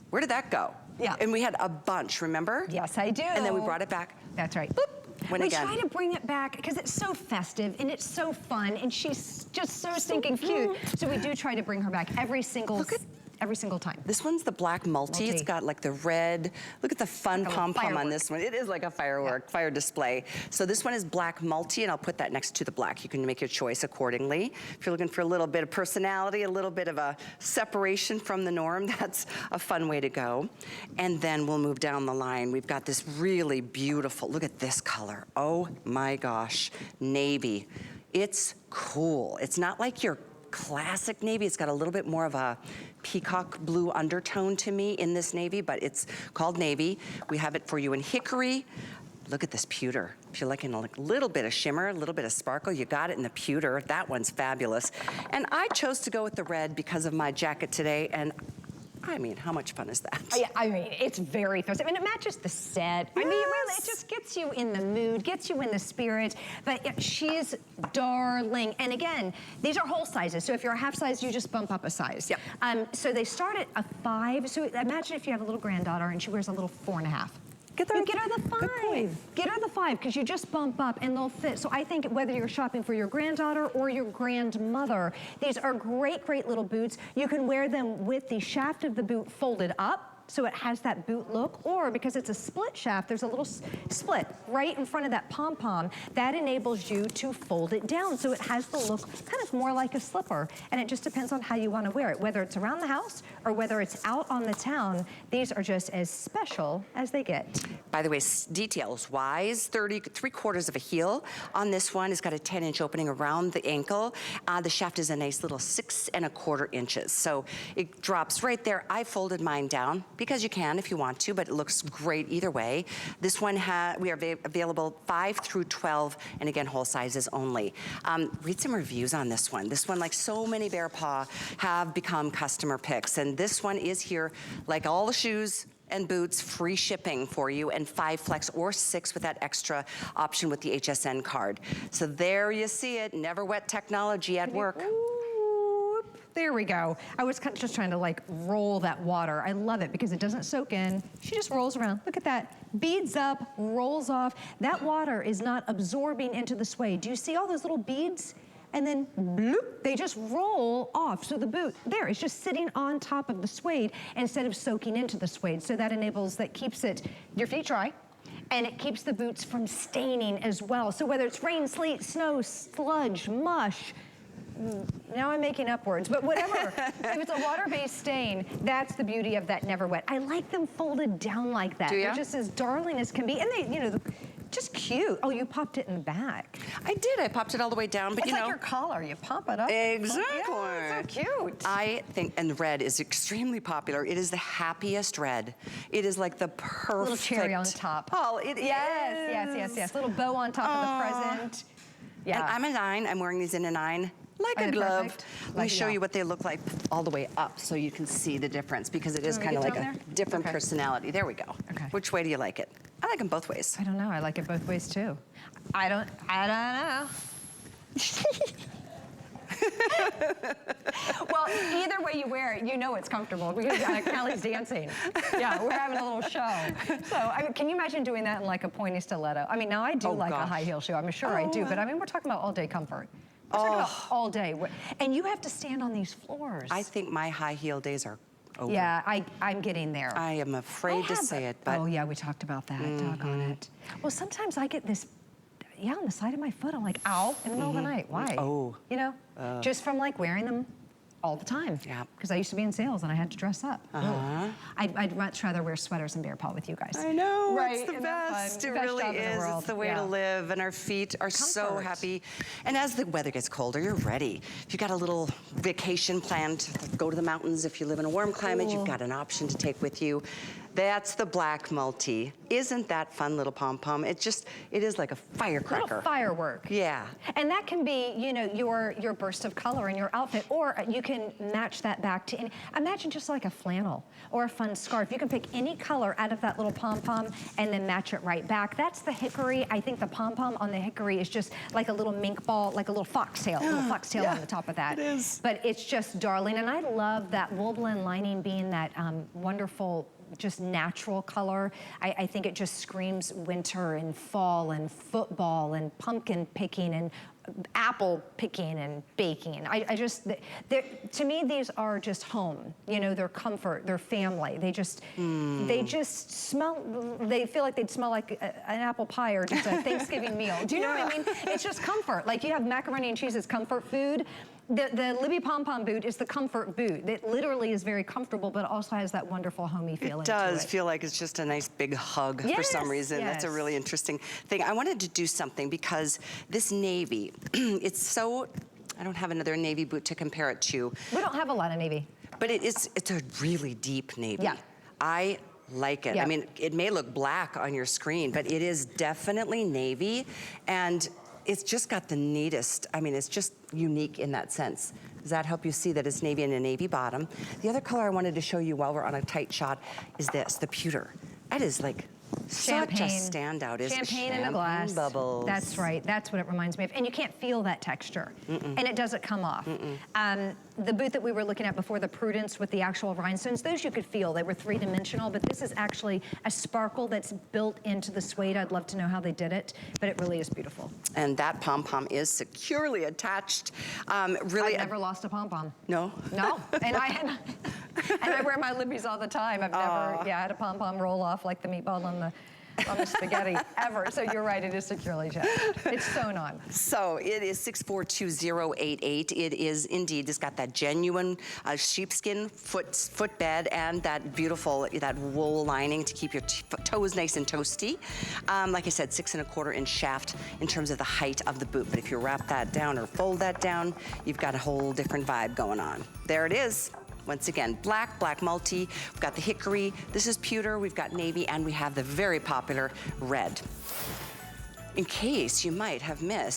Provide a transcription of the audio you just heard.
Where did that go? Yeah. And we had a bunch, remember? Yes, I do. And then we brought it back. That's right. Boop. We try to bring it back because it's so festive and it's so fun and she's just so stinking cute. So we do try to bring her back every single time. This one's the black multi. It's got like the red. Look at the fun like pom-pom on this one. It is like a firework, fire display. So this one is black multi, and I'll put that next to the black. You can make your choice accordingly. If you're looking for a little bit of personality, a little bit of a separation from the norm, that's a fun way to go. And then we'll move down the line. We've got this really beautiful, look at this color. Oh my gosh, navy. It's cool. It's not like your classic navy. It's got a little bit more of a peacock blue undertone to me in this navy, but it's called navy. We have it for you in hickory. Look at this pewter. If you're liking a little bit of shimmer, a little bit of sparkle, you got it in the pewter. That one's fabulous. And I chose to go with the red because of my jacket today, and I mean, how much fun is that? I mean, it's very festive. I mean, it matches the set. Yes. I mean, really, it just gets you in the mood, gets you in the spirit. But yeah, she's darling. And again, these are whole sizes. So if you're a half size, you just bump up a size. Yep. So they start at a 5. So imagine if you have a little granddaughter and she wears a little 4.5. Get her the 5. Get her the 5 because you just bump up and they'll fit. So I think whether you're shopping for your granddaughter or your grandmother, these are great, great little boots. You can wear them with the shaft of the boot folded up, so it has that boot look, or because it's a split shaft, there's a little split right in front of that pom-pom. That enables you to fold it down, so it has the look kind of more like a slipper, and it just depends on how you want to wear it, whether it's around the house or whether it's out on the town. These are just as special as they get. By the way, details-wise, 3/4 of a heel on this one. It's got a 10-inch opening around the ankle. The shaft is a nice little 6 1/4 inches, so it drops right there. I folded mine down, because you can if you want to, but it looks great either way. This one, we are available 5 through 12, and again, whole sizes only. Read some reviews on this one. This one, like so many BEARPAW, have become customer picks, and this one is here, like all the shoes and boots, free shipping for you, and 5 flex or 6 with that extra option with the HSN card. So there you see it, NeverWet technology at work. There we go. I was kind of just trying to like roll that water. I love it because it doesn't soak in. She just rolls around. Look at that. Beads up, rolls off. That water is not absorbing into the suede. Do you see all those little beads? And then bloop, they just roll off. So the boot there is just sitting on top of the suede instead of soaking into the suede. So that keeps your feet dry. And it keeps the boots from staining as well. So whether it's rain, sleet, snow, sludge, mush, now I'm making up words, but whatever. If it's a water-based stain, that's the beauty of that NeverWet. I like them folded down like that. Do you? They're just as darling as can be. And they, you know, just cute. Oh, you popped it in the back. I did. I popped it all the way down, but it's like your collar. You pop it up. Exactly. Yeah, it's so cute. I think, and red is extremely popular. It is the happiest red. It is like the perfect. Little cherry on top. Oh, it is. Yes. Little bow on top of the present. Yeah. And I'm a 9. I'm wearing these in a 9. Like a glove. Perfect? Let me show you what they look like all the way up so you can see the difference, because it is kind of like a different personality. There we go. Okay. Which way do you like it? I like them both ways. I don't know. I like it both ways too. I don't know. Well, either way you wear it, you know it's comfortable because Callie's dancing. Yeah, we're having a little show. So, I mean, can you imagine doing that in like a pointy stiletto? I mean, now I do like a high heel shoe. I'm sure I do, but I mean, we're talking about all day comfort. We're talking about all day. And you have to stand on these floors. I think my high heel days are over. Yeah, I'm getting there. I am afraid to say it, but. Oh yeah, we talked about that, doggone it. Well, sometimes I get this, on the side of my foot, I'm like, ow, in the middle of the night. Why? Oh. You know, just from like wearing them all the time. Yeah. Because I used to be in sales and I had to dress up. I'd much rather wear sweaters and BEARPAW with you guys. I know, right? it's the best. It best really job in the is. world. It's the way to live, and our feet are so happy. And as the weather gets colder, you're ready. If you've got a little vacation planned, go to the mountains. If you live in a warm climate, you've got an option to take with you. That's the black multi. Isn't that fun, little pom-pom? It is like a firecracker. Little firework. Yeah. And that can be, you know, your burst of color in your outfit, or you can match that back to imagine just like a flannel or a fun scarf. You can pick any color out of that little pom-pom and then match it right back. That's the hickory. I think the pom-pom on the hickory is just like a little mink ball, like a little foxtail, Yeah, on the top of that. it is. But it's just darling, and I love that wool blend lining being that wonderful, just natural color. I think it just screams winter and fall and football and pumpkin picking and apple picking and baking. To me, these are just home. You know, they're comfort, they're family. They just smell, they feel like they'd smell like an apple pie or just a Thanksgiving meal. Do you know what I mean? It's just comfort. Like you have macaroni and cheese as comfort food. The Libby Pom Pom boot is the comfort boot. It literally is very comfortable, but also has that wonderful homey feeling to it. It does feel like it's just a nice big hug for some reason. That's a really interesting thing. I wanted to do something because this navy, it's so, I don't have another navy boot to compare it to. We don't have a lot of navy. But it's a really deep navy. Yeah. I like it. Yeah. I mean, it may look black on your screen, but it is definitely navy, and it's just got the neatest, I mean, it's just unique in that sense. Does that help you see that it's navy and a navy bottom? The other color I wanted to show you while we're on a tight shot is this, the pewter. That is like such a standout, isn't it? Champagne in a glass. Bubbles. That's right. That's what it reminds me of. And you can't feel that texture. And it doesn't come off. The boot that we were looking at before, the Prudence with the actual rhinestones, those you could feel. They were three-dimensional, but this is actually a sparkle that's built into the suede. I'd love to know how they did it, but it really is beautiful. And that pom-pom is securely attached. Really, I've never lost a pom-pom. No? No. And I wear my Libbies all the time. I've never had a pom-pom roll off like the meatball on the spaghetti ever. So you're right, it is securely checked. It's sewn on. So it is 642088. It is indeed, it's got that genuine sheepskin footbed and that beautiful, that wool lining to keep your toes nice and toasty. Like I said, 6 1/4 inch shaft in terms of the height of the boot. But if you wrap that down or fold that down, you've got a whole different vibe going on. There it is. Once again, black multi, we've got the hickory, this is pewter, we've got navy, and we have the very popular red. In case you might have missed,